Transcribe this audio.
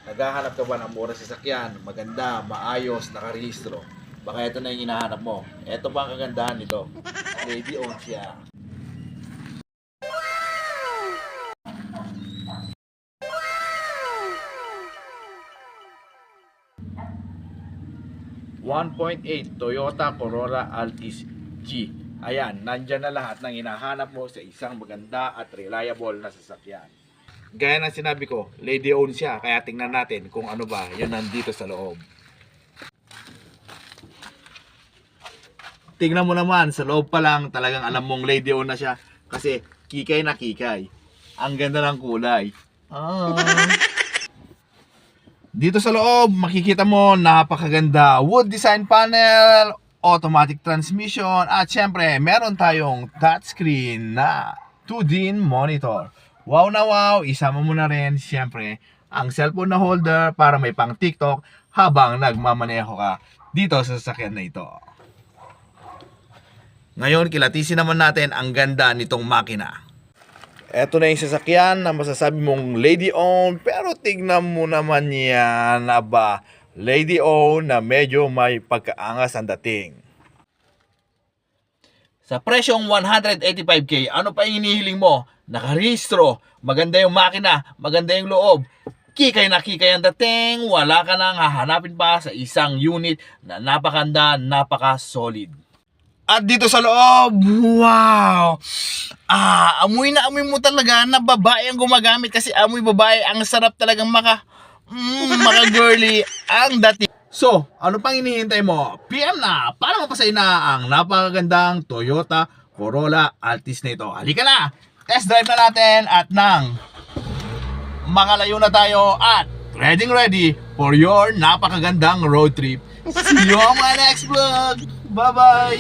Naghahanap ka ba ng mura sasakyan, maganda, maayos, nakarehistro? Baka ito na yung hinahanap mo. Ito pa ang kagandahan nito. Lady owned siya. .8 Toyota Corolla Altis G. Ayan, nandyan na lahat ng hinahanap mo sa isang maganda at reliable na sasakyan. Gaya ng sinabi ko, lady owned siya, kaya tingnan natin kung ano ba yun nandito sa loob. Tingnan mo naman, sa loob pa lang talagang alam mong lady owned na siya kasi kikay na kikay. Ang ganda ng kulay. Dito sa loob, makikita mo napakaganda wood design panel, automatic transmission, at syempre meron tayong touchscreen na 2D monitor. Wow na wow, isama mo na rin syempre ang cellphone na holder para may pang TikTok habang nagmamaneho ka dito sa sasakyan na ito. Ngayon, kilatisin naman natin ang ganda nitong makina. Eto na yung sasakyan na masasabi mong lady owned, pero tignan mo naman yan, aba, lady owned na medyo may pagkaangas ang dating. Sa presyong 185k, ano pa yung hinihiling mo? Nakarehistro, maganda yung makina, maganda yung loob, kikay na kikay ang dating, wala ka nang hahanapin pa sa isang unit na napakanda, napaka-solid. At dito sa loob, wow! Amoy na amoy mo talaga na babae ang gumagamit kasi amoy babae, ang sarap talagang maka-girly ang dating. So, ano pang hinihintay mo? PM na para mapasay na ang napakagandang Toyota Corolla Altis na ito. Halika na! Test drive na natin at nang makalayo na tayo at ready for your napakagandang road trip. See you on my next vlog! Bye-bye!